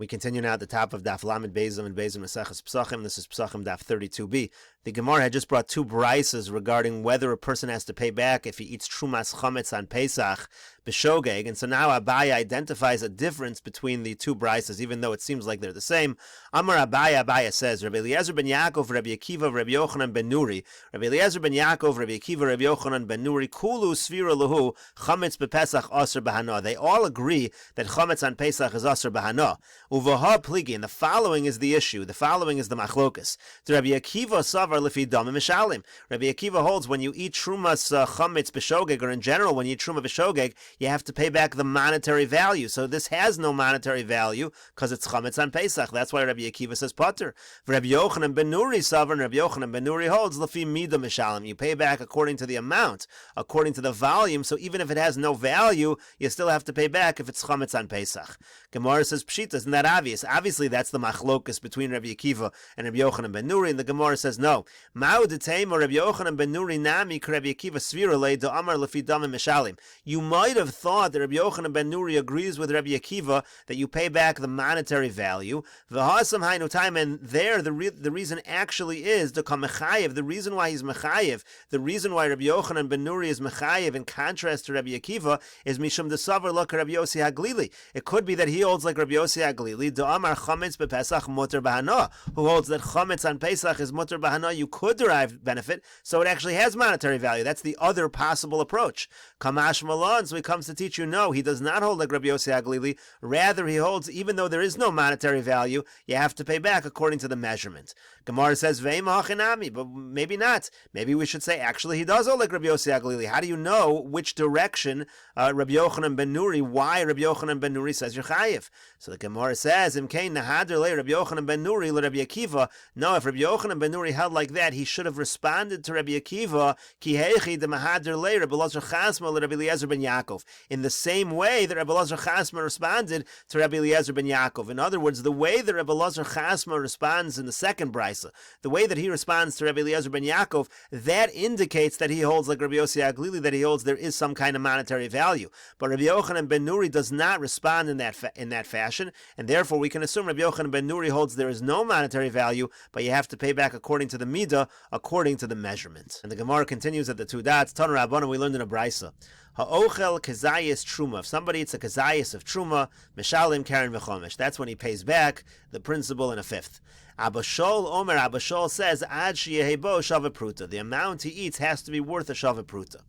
We continue now at the top of Daf Lamed Bezim and Bezim Meseches Pesachim. This is Pesachim Daf 32b. The Gemara had just brought two brises regarding whether a person has to pay back if he eats Trumas Chametz on Pesach b'shogeg, and so now Abaye identifies a difference between the two brises, even though it seems like they're the same. Amar Abaye, Abaye says, Rabbi Eliezer ben Yaakov, Rabbi Akiva, Rabbi Yochanan ben Nuri. Rabbi Eliezer ben Yaakov, Rabbi Akiva, Rabbi Yochanan ben Nuri, Kulu Svira Lahu, Chametz b'Pesach Aser b'Hana. They all agree that Chametz on Pesach is Aser b'Hana. Uvaha pligi, and the following is the issue. The following is the machlokas. To Rabbi Akiva savar lefi damim mishalim. Rabbi Akiva holds when you eat trumas chametz b'shogeg, or in general when you eat truma b'shogeg, you have to pay back the monetary value. So this has no monetary value because it's chametz on Pesach. That's why Rabbi Akiva says pater. Rabbi Yochanan ben Nuri savar, and Rabbi Yochanan ben Nuri holds lefi mida mishalim. You pay back according to the amount, according to the volume. So even if it has no value, you still have to pay back if it's chametz on Pesach. Gemara says pshita, isn't that obvious? Obviously, that's the machlokus between Rabbi Akiva and Rabbi Yochanan ben Nuri, and the Gemara says no. Ma'u detema Rabbi Yochanan ben Nuri nami Rabbi Akiva svirale de amar lefi damim mishalim. You might have thought that Rabbi Yochanan ben Nuri agrees with Rabbi Akiva that you pay back the monetary value. V'hasam hainu time, and there the reason actually is the kamechayev. The reason why he's mechayev, the reason why Rabbi Yochanan ben Nuri is mechayev in contrast to Rabbi Akiva is mishum desavar lo Rabbi Yossi Haglili. It could be that he holds like Rabbi Yossi Haglili, the Amar Chametz bePesach Muter Bahana, who holds that Chametz on Pesach is Muter Bahana. You could derive benefit, so it actually has monetary value. That's the other possible approach. Kamash Malon, so he comes to teach you, no, he does not hold like Rabbi Yossi Haglili. Rather, he holds, even though there is no monetary value, you have to pay back according to the measurement. Gemara says, Ve'ima hachinami, but maybe not. Maybe we should say, actually, he does hold like Rabbi Yossi Haglili. How do you know which direction Rabbi Yochanan ben Nuri, why Rabbi Yochanan ben Nuri says you're chayiv? So the Gemara says, Imkein nahader le Rabbi Yochanan ben Nuri le Rabbi Akiva. No, if Rabbi Yochanan ben Nuri held like that, he should have responded to Rabbi Akiva, Ki heichi de mahader le Rabbi Elazar Chasma le Rabbi Eliezer ben Yaakov, in the same way that Rabbi Elazar Chasma responded to Rabbi Eliezer ben Yaakov. In other words, the way that Rabbi Elazar Chasma responds in the second brisa, the way that he responds to Rabbi Eliezer ben Yaakov, that indicates that he holds like Rabbi Yossi Haglili, that he holds there is some kind of monetary value. But Rabbi Yochanan ben Nuri does not respond in that fashion, and therefore we can assume Rabbi Yochanan ben Nuri holds there is no monetary value, but you have to pay back according to the midah, according to the measurement. And the Gemara continues at the two dots. Tanu Rabbanan, we learned in a brisa. Ha'ochel kezayis truma. If somebody eats a kezayis of truma, mishalim karen v'chomesh. That's when he pays back the principal in a fifth. Abba Shol Omer, Abba Shol says, Ad sheyehebo shava pruta. The amount he eats has to be worth a shava pruta.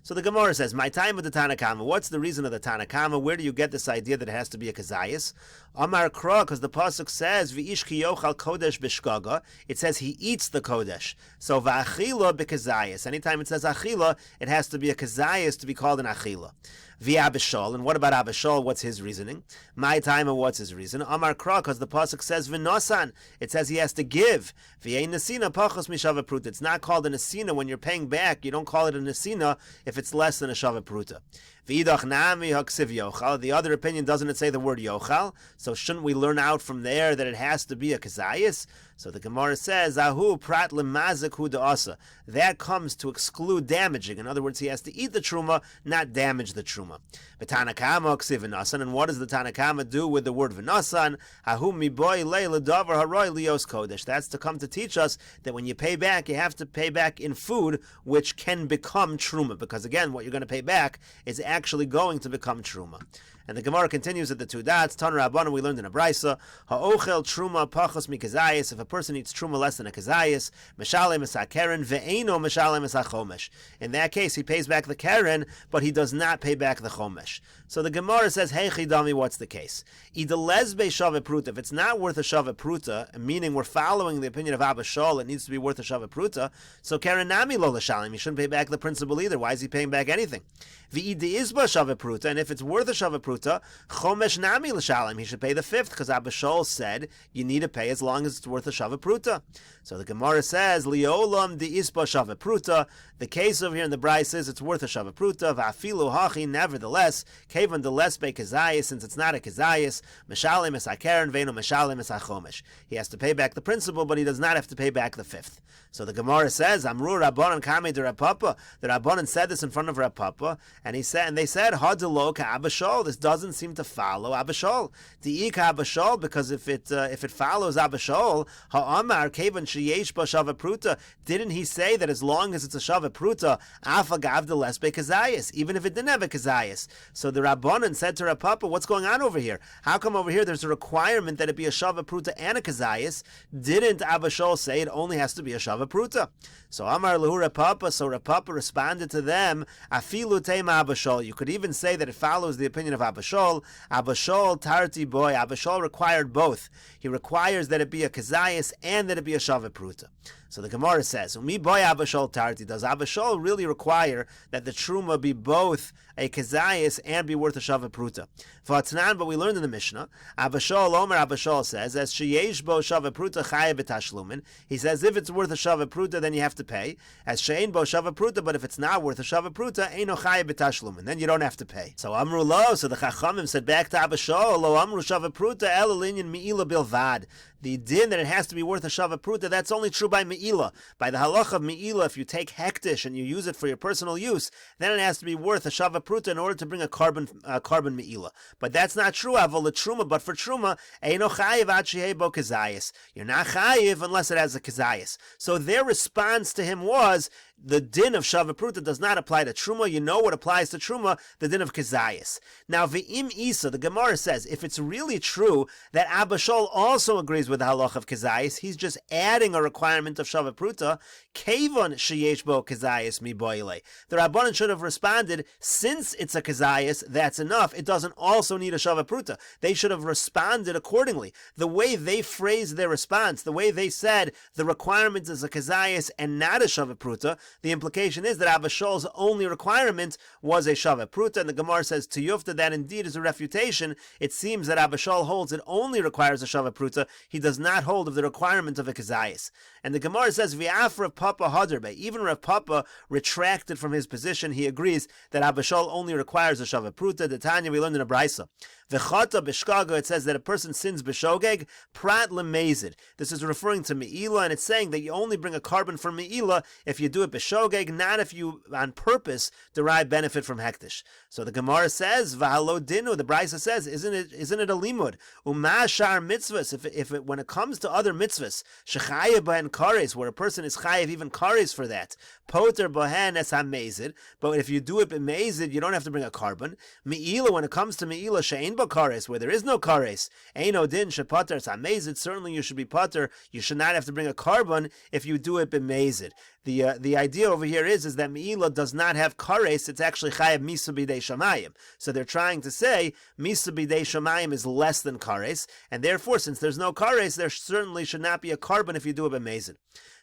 So the Gemara says, my time with the Tanakama. What's the reason of the Tanakama? Where do you get this idea that it has to be a kazayas? Amar Kra, because the pasuk says, V'ish ki yochal kodesh b'shgaga. It says he eats the kodesh. So v'achila b'kazayas. Anytime it says achila, it has to be a kazayas to be called an achila. V'Abba Shol, and what about Abba Shol? What's his reasoning? My time, and what's his reason? Amar Kra, because the pasuk says v'nosan. It says he has to give. V'yein nesina pachos mishava pruta. It's not called a nesina when you're paying back. You don't call it a nesina if it's less than a shava pruta. V'idach nami haksiv yochal. The other opinion, doesn't it say the word yochal? So shouldn't we learn out from there that it has to be a kazayas? So the Gemara says, Ahu prat lemazik hu da'asa. That comes to exclude damaging. In other words, he has to eat the truma, not damage the truma. V'tanakama ksiv v'nasan. And what does the Tanakama do with the word v'nasan? Ahu miboy leila davar haroy lios kodesh. That's to come to teach us that when you pay back, you have to pay back in food which can become truma. Because again, what you're going to pay back is actually going to become truma. And the Gemara continues at the two dots. Tanu Rabbanan, we learned in a brisa, ha'ochel truma pachos mikazayis. If a person eats truma less than a kazayis, meshalem es hakeren ve'eino meshalem es hachomesh. In that case, he pays back the keren, but he does not pay back the chomesh. So the Gemara says, hey chidami, what's the case? Idelezbe shave pruta. If it's not worth a shave pruta, meaning we're following the opinion of Abba Shol, it needs to be worth a shave pruta. So keren nami lo l'shalim. He shouldn't pay back the principal either. Why is he paying back anything? V'ide izba shave pruta. And if it's worth a shave chomesh nami l'shalim, he should pay the fifth, because Abba Shol said you need to pay as long as it's worth a shava pruta. So the Gemara says, Liolam di isba shava pruta. The case over here in the Bryce is it's worth a shava pruta. Va'afilu hachi, nevertheless, kevan de lesbe kezayis, since it's not a kezayis, meshalim es hakeren veinu meshalim es hachomesh. He has to pay back the principal, but he does not have to pay back the fifth. So the Gemara says, Amru Rabbanan Kame de Rav Papa. The Rabbanan said this in front of Rav Papa, and they said, Hadelo ka Abashol. This doesn't seem to follow Abashol. Di'i ka Abashol, because if it follows Abashol, Ha'amar kevan sheyesh ba shava pruta. Didn't he say that as long as it's a shava pruta, afa gav de lesbe kazayis, even if it didn't have a kazayis? So the Rabbanan said to Rav Papa, what's going on over here? How come over here there's a requirement that it be a shava pruta and a kazayis? Didn't Abashol say it only has to be a shava pruta? So Amar Lahu Rav Papa, so Rav Papa responded to them, Afilu tema Abashol. You could even say that it follows the opinion of Abashol. Abashol tarti boy. Abashol required both. He requires that it be a kazayis and that it be a shava pruta. So the Gemara says, "Mi boy Abashol tarti." Does Abashol really require that the truma be both a kazayis and be worth a shava pruta? V'atnan, but we learned in the Mishnah, Abashol Omer Abashol says, as sheyesh bo shava pruta chayav b'tashlumin. He says if it's worth a shava pruta, then you have to pay. As she'ein bo shava pruta, but if it's not worth a shava pruta, eino chayav b'tashlumin, then you don't have to pay. So Amru lo. So the Chachamim said back to Abashol, lo Amru shava pruta el linyan mi'ila bilvad. The din that it has to be worth a shava pruta, that's only true by me'ila. By the halach of me'ila, if you take hektish and you use it for your personal use, then it has to be worth a shava pruta in order to bring a carbon me'ila. But that's not true, avol truma, but for truma, eino chayiv ad shehei bo kezayis. You're not chayiv unless it has a kezayis. So their response to him was, the din of shava pruta does not apply to truma. You know what applies to truma, the din of kezayis. Now, ve'im isa, the Gemara says, if it's really true that Abashol also agrees with the halach of kezayis, he's just adding a requirement of shava pruta, kevon sheyesh bo kezayis mi boile. The Rabbanan should have responded, since it's a kezayis, that's enough. It doesn't also need a shava pruta. They should have responded accordingly. The way they phrased their response, the way they said the requirement is a kezayis and not a shava pruta, the implication is that Abashol's only requirement was a shava pruta, and the Gemara says to Yufta that indeed is a refutation. It seems that Abashol holds it only requires a shava pruta. He does not hold of the requirement of a kezayis. And the Gemara says V'af Rav Papa hadarbe. Even Rav Papa retracted from his position. He agrees that Abashol only requires a shava pruta. The Tanya we learned in a brisa. V'chata b'shkaga, it says that a person sins b'shogeg, prat lemezid. This is referring to me'ila, and it's saying that you only bring a carbon for me'ila if you do it b'shogeg, not if you on purpose derive benefit from hektish. So the Gemara says v'halo dinu. The brisa says, isn't it a limud? Umashar mitzvahs. If it when it comes to other mitzvahs, shechayev b'hen kares, where a person is chayev even kares for that, poter b'hen es hamezid. But if you do it b'mezid, you don't have to bring a carbon. Me'ila, when it comes to me'ila she'ein kares, where there is no kares, eino din shepater samezid. Certainly you should be pater. You should not have to bring a carbon if you do it b'mezid. The idea over here is that me'ila does not have kares. It's actually chayav misa b'dei shamayim. So they're trying to say misa b'dei shamayim is less than kares, and therefore, since there's no kares, there certainly should not be a carbon if you do it b'mezid.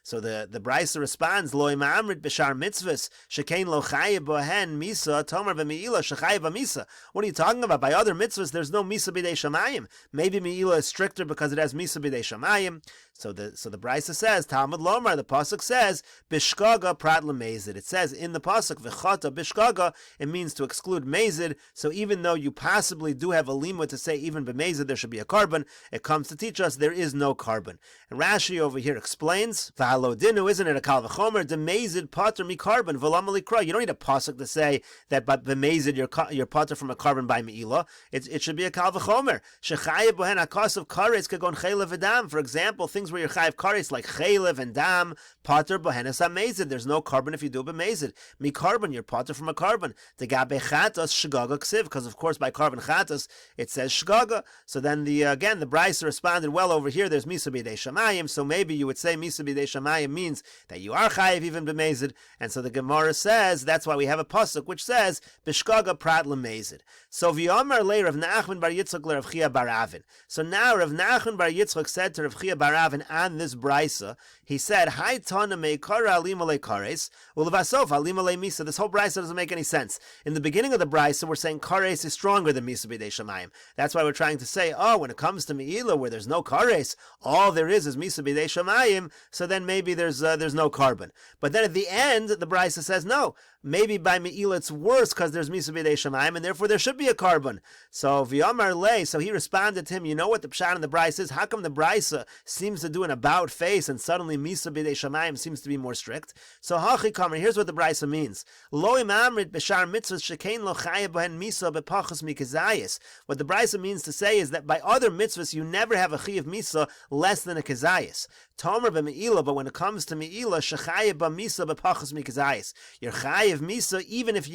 So the Brisa responds, Lo imamrit b'shar mitzvahs, shekein lo chayev bohen misa, tomer v'me'ila shechayev misa. What are you talking about? By other mitzvahs, there's no misa b'dei shamayim. Maybe me'ila is stricter because it has misa b'dei shamayim. So the Brisa says, Talmud lomar, the pasuk says, bishkaga prat lemezid. It says in the pasuk, v'chata bishkaga, it means to exclude mezid. So even though you possibly do have a limud to say even b'mezid there should be a carbon, it comes to teach us there is no carbon. And Rashi over here explains, V'halo dinu, isn't it a kal v'chomer, demezid pater mi carbon, v'lam alikra. You don't need a pasuk to say that by b'mezid you're pater from a carbon by me'ila. It should be a kal v'chomer. Shechayev bohen hakas of kares kagon chaylev v'dam. For example, things where you're chayev kares like chaylev and dam, pater bohenes hamezid. There's no carbon if you do b'mezid. Mi carbon, you're pater from a carbon. Tegabe chatas shgaga ksiv, because of course by carbon chatas it says shgaga. So then the Brisa responded, well, over here there's misa b'dei shamayim, so maybe you would say misa b'dei shamayim Shamayim means that you are chayiv even b'mezid, and so the Gemara says that's why we have a pasuk which says b'shkaga prat l'mezid. So v'yomer le Rav Nachman bar Yitzchak le Rav Chia bar Avin. So now Rav Nachman bar Yitzchak said to Rav Chia bar Avin on this brisa, he said, "Hai tana meikara alima le kares ulevasof alima le misa." This whole brisa doesn't make any sense. In the beginning of the brisa, we're saying kares is stronger than misa b'dei shamayim. That's why we're trying to say, oh, when it comes to meila where there's no kares, all there is misa b'dei shamayim. So then maybe there's no carbon. But then at the end, the brisa says no. Maybe by meila it's worse because there's misa b'dei shamayim, and therefore there should be a carbon. So v'yamar le. So he responded to him. You know what the pshat in the brisa is? How come the brisa seems to do an about face and suddenly misa b'dei shamayim seems to be more strict? So hachi kamer. Here's what the brisa means. Lo imamrit b'shar mitzvahs shekein lo chayav b'hen misa b'pachas mikazayis. What the brisa means to say is that by other mitzvahs you never have a chi of misa less than a kazayis. Tomer b'meila, but when it comes to meila, shechayev b'misa b'pachas mikazayis. You're chayev misa even if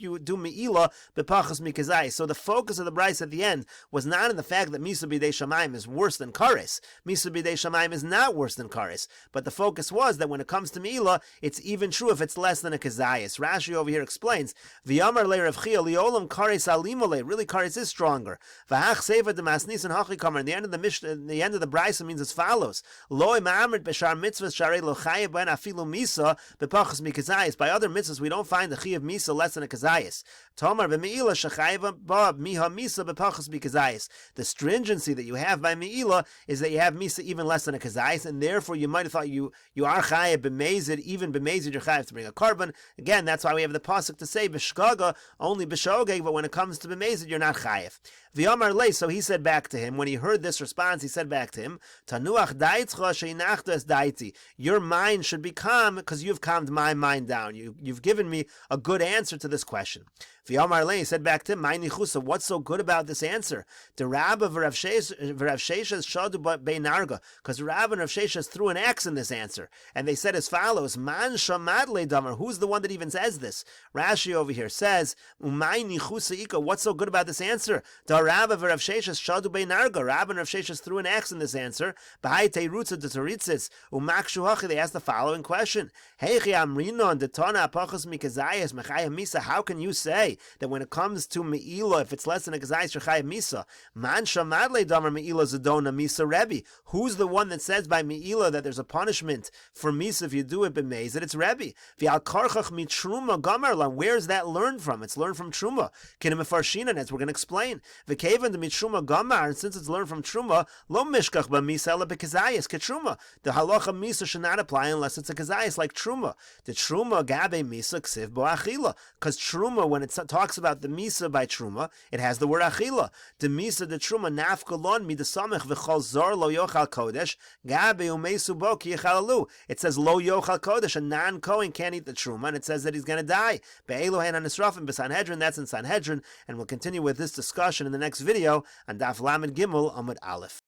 you do meila b'pachas mikazayis. So the focus of the brisa at the end was not in the fact that misa b'dei shamayim is worse than kares. Misa b'dei shamayim is not worse than kares. But the focus was that when it comes to meila, it's even true if it's less than a kazayis. Rashi over here explains, v'yamar le Rav Chia liolam kares alimole. Really, kares is stronger. V'hach seva demasnis and hachi kamer. The end of the mishnah, the end of the brisa means as follows: Lo imamrit b'shar mitzvahs sharei lo chayev ben afilu misa b'pachas mikazayis. By other mitzvahs, we don't find the chi of misa less than a kazayis. Tomar b'meila shechayev ba miha misa b'pachas mikazayis. The stringency that you have by meila is that you have misa even less than a kazayis, and therefore you might have thought you are chayev b'mezid, even b'mezid you're chayev to bring a carbon. Again, that's why we have the pasuk to say b'shkaga only b'shogeg, but when it comes to b'mezid you're not chayev. V'yamar lei. So he said back to him, when he heard this response, he said back to him, Tanuach daitzcha sheinachta es daiti. Your mind should be calm because you've calmed my mind down. You've given me a good answer to this question. V'yamar lei. He said back to him, my nichusa, what's so good about this answer? The Rabba v'Rav Sheshes shadu beinarga, because Rabba and Rav Sheshes threw an axe in this answer, and they said as follows: Man shamad le damar. Who's the one that even says this? Rashi over here says, Umay nichusa ika. What's so good about this answer? The Rabba v'Rav Sheshes shadu beinarga. Rabba and Rav Sheshes threw an axe in this answer. B'hai teirutza de toritzis umakshu hachi. They asked the following question: Heichi amrinon detona apachos mikazayas mechayim misa. How can you say that when it comes to meila, if it's less than a kazayis, you're chayav misa? Man shamad le damar meila zedona misa Rebbe. Who's the one that says by meila that there's a punishment for misa if you do it b'mezid? It's Rebbe. V'al karchach mitruma gamarla. Where's that learned from? It's learned from truma. Kinim efarshinan, as we're going to explain. V'kevan the mitruma gamar, and since it's learned from truma, lo mishkach b'misa ela b'kazayis ketruma. The halacha misa should not apply unless it's a kazayis like truma. The truma gabe misa ksiv bo achila, because truma, when it talks about the misa by truma, it has the word achila. The misa the truma nafkalon mi the samech v'chol zor lo yochal kodesh gabe umesu bo ki yichalalu. It says lo yochal kodesh, a non-kohen can't eat the truma, and it says that he's going to die. Be'elohen anisrafim b'Sanhedrin. That's in Sanhedrin, and we'll continue with this discussion in the next video on Daf Lamed Gimel Amud Aleph.